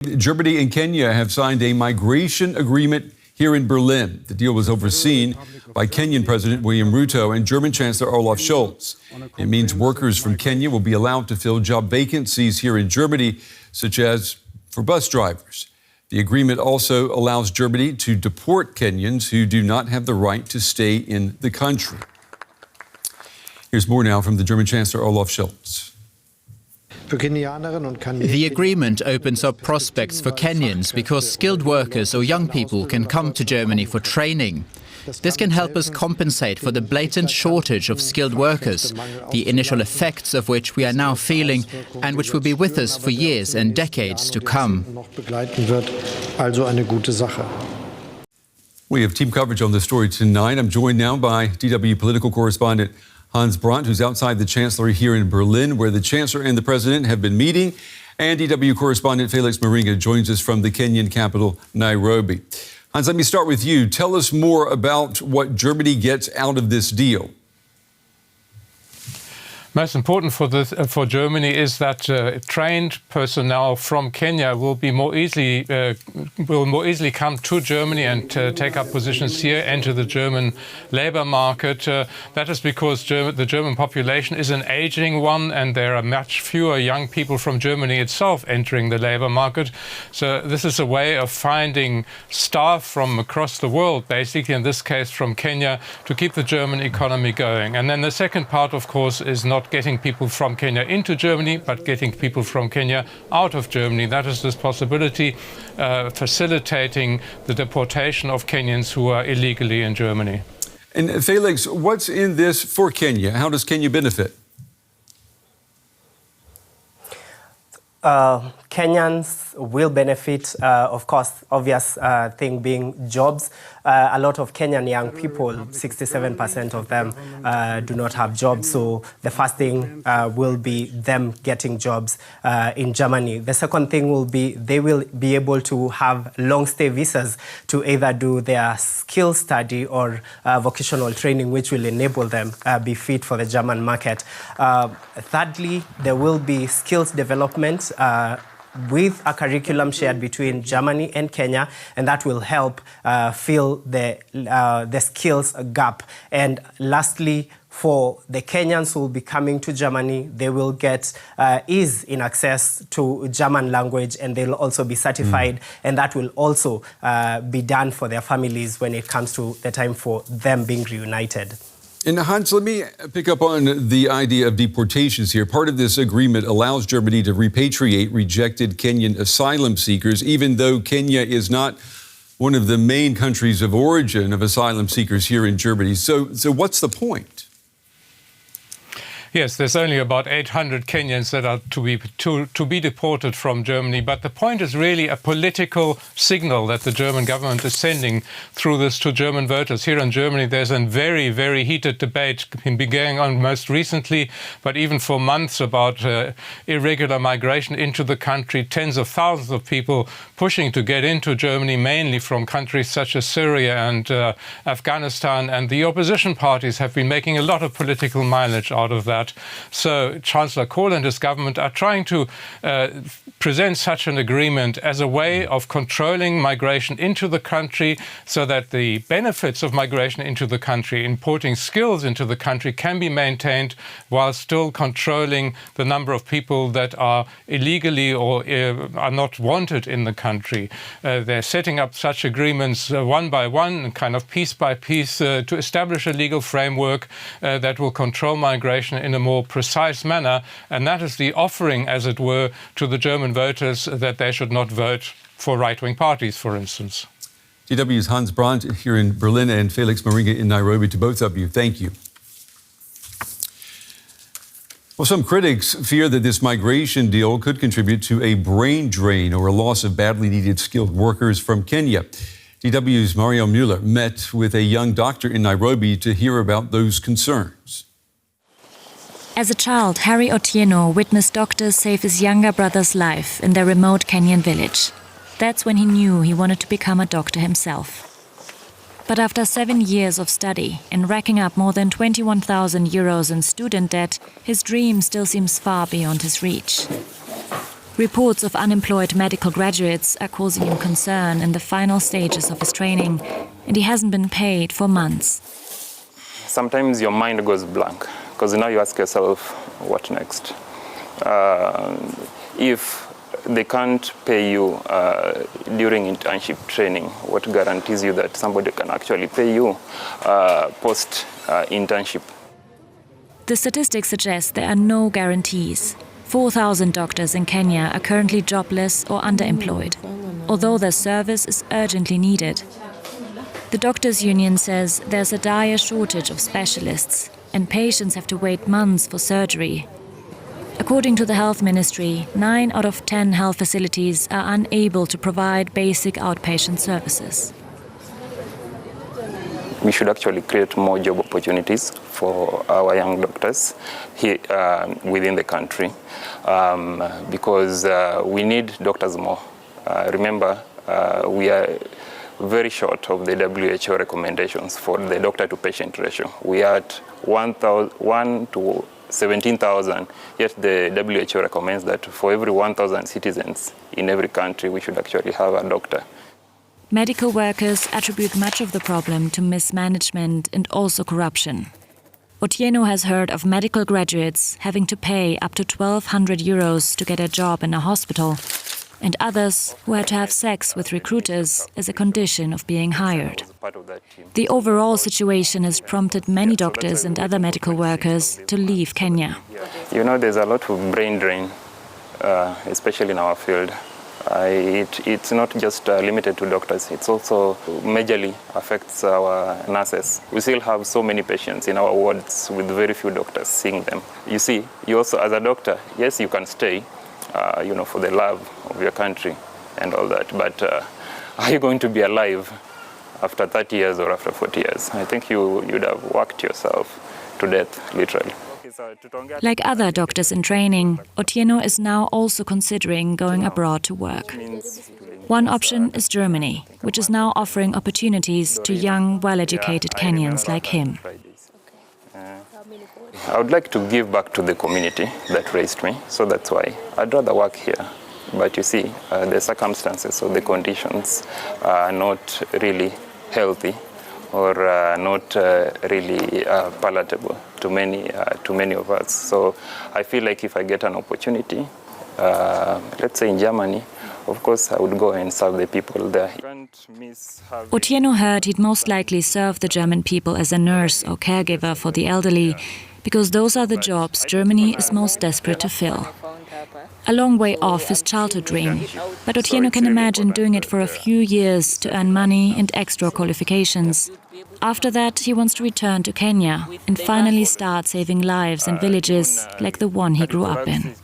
Germany and Kenya have signed a migration agreement here in Berlin. The deal was overseen by Kenyan President William Ruto and German Chancellor Olaf Scholz. It means workers from Kenya will be allowed to fill job vacancies here in Germany, such as for bus drivers. The agreement also allows Germany to deport Kenyans who do not have the right to stay in the country. Here's more now from the German Chancellor Olaf Scholz. The agreement opens up prospects for Kenyans because skilled workers or young people can come to Germany for training. This can help us compensate for the blatant shortage of skilled workers, the initial effects of which we are now feeling and which will be with us for years and decades to come. We have team coverage on this story tonight. I'm joined now by DW political correspondent Hans Brandt, who's outside the Chancellor here in Berlin, where the Chancellor and the President have been meeting. And DW correspondent Felix Maringa joins us from the Kenyan capital, Nairobi. Hans, let me start with you. Tell us more about what Germany gets out of this deal. Most important for Germany is that trained personnel from Kenya will more easily come to Germany and take up positions here, enter the German labour market. That is because the German population is an aging one, and there are much fewer young people from Germany itself entering the labour market. So this is a way of finding staff from across the world, basically in this case from Kenya, to keep the German economy going. And then the second part, of course, is not getting people from Kenya into Germany, but getting people from Kenya out of Germany. That is this possibility, facilitating the deportation of Kenyans who are illegally in Germany. And Felix, what's in this for Kenya? How does Kenya benefit? Kenyans will benefit, of course, obvious thing being jobs. A lot of Kenyan young people, 67% of them do not have jobs. So the first thing will be them getting jobs in Germany. The second thing will be they will be able to have long stay visas to either do their skill study or vocational training, which will enable them be fit for the German market. Thirdly, there will be skills development with a curriculum shared between Germany and Kenya, and that will help fill the skills gap. And lastly, for the Kenyans who will be coming to Germany, they will get ease in access to German language, and they'll also be certified, and that will also be done for their families when it comes to the time for them being reunited. And Hans, let me pick up on the idea of deportations here. Part of this agreement allows Germany to repatriate rejected Kenyan asylum seekers, even though Kenya is not one of the main countries of origin of asylum seekers here in Germany. So what's the point? Yes, there's only about 800 Kenyans that are to be deported from Germany. But the point is really a political signal that the German government is sending through this to German voters. Here in Germany, there's a very, very heated debate been going on most recently, but even for months, about irregular migration into the country. Tens of thousands of people pushing to get into Germany, mainly from countries such as Syria and Afghanistan. And the opposition parties have been making a lot of political mileage out of that. So Chancellor Kohl and his government are trying to present such an agreement as a way of controlling migration into the country, so that the benefits of migration into the country, importing skills into the country, can be maintained while still controlling the number of people that are illegally or are not wanted in the country. They're setting up such agreements one by one, kind of piece by piece, to establish a legal framework that will control migration in a more precise manner. And that is the offering, as it were, to the German voters, that they should not vote for right-wing parties, for instance. DW's Hans Brandt here in Berlin and Felix Maringa in Nairobi. To both of you, thank you. Well, some critics fear that this migration deal could contribute to a brain drain or a loss of badly needed skilled workers from Kenya. DW's Mario Mueller met with a young doctor in Nairobi to hear about those concerns. As a child, Harry Otieno witnessed doctors save his younger brother's life in their remote Kenyan village. That's when he knew he wanted to become a doctor himself. But after 7 years of study and racking up more than 21,000 euros in student debt, his dream still seems far beyond his reach. Reports of unemployed medical graduates are causing him concern in the final stages of his training, and he hasn't been paid for months. Sometimes your mind goes blank, because now you ask yourself, what next? If they can't pay you during internship training, what guarantees you that somebody can actually pay you post-internship? The statistics suggest there are no guarantees. 4,000 doctors in Kenya are currently jobless or underemployed, although their service is urgently needed. The doctors' union says there's a dire shortage of specialists, and patients have to wait months for surgery. According to the Health Ministry, 9 out of 10 health facilities are unable to provide basic outpatient services. We should actually create more job opportunities for our young doctors here within the country, because we need doctors more. Remember, we are very short of the WHO recommendations for the doctor-to-patient ratio. We are at 1 to 17,000, yet the WHO recommends that for every 1,000 citizens in every country, we should actually have a doctor. Medical workers attribute much of the problem to mismanagement and also corruption. Otieno has heard of medical graduates having to pay up to 1,200 euros to get a job in a hospital, and others who had to have sex with recruiters as a condition of being hired. The overall situation has prompted many doctors and other medical workers to leave Kenya. You know, there's a lot of brain drain, especially in our field. It's not just limited to doctors, it also majorly affects our nurses. We still have so many patients in our wards with very few doctors seeing them. You see, you also, as a doctor, yes, you can stay, for the love of your country and all that, but are you going to be alive after 30 years or after 40 years? I think you'd have worked yourself to death, literally. Like other doctors in training, Otieno is now also considering going abroad to work. One option is Germany, which is now offering opportunities to young, well-educated Kenyans like him. I would like to give back to the community that raised me, so that's why I'd rather work here. But you see, the circumstances or the conditions are not really healthy or not really palatable to many of us. So I feel like if I get an opportunity, let's say in Germany, of course I would go and serve the people there. Otieno heard he'd most likely serve the German people as a nurse or caregiver for the elderly, because those are the jobs Germany is most desperate to fill. A long way off his childhood dream, but Otieno can imagine doing it for a few years to earn money and extra qualifications. After that, he wants to return to Kenya and finally start saving lives in villages like the one he grew up in.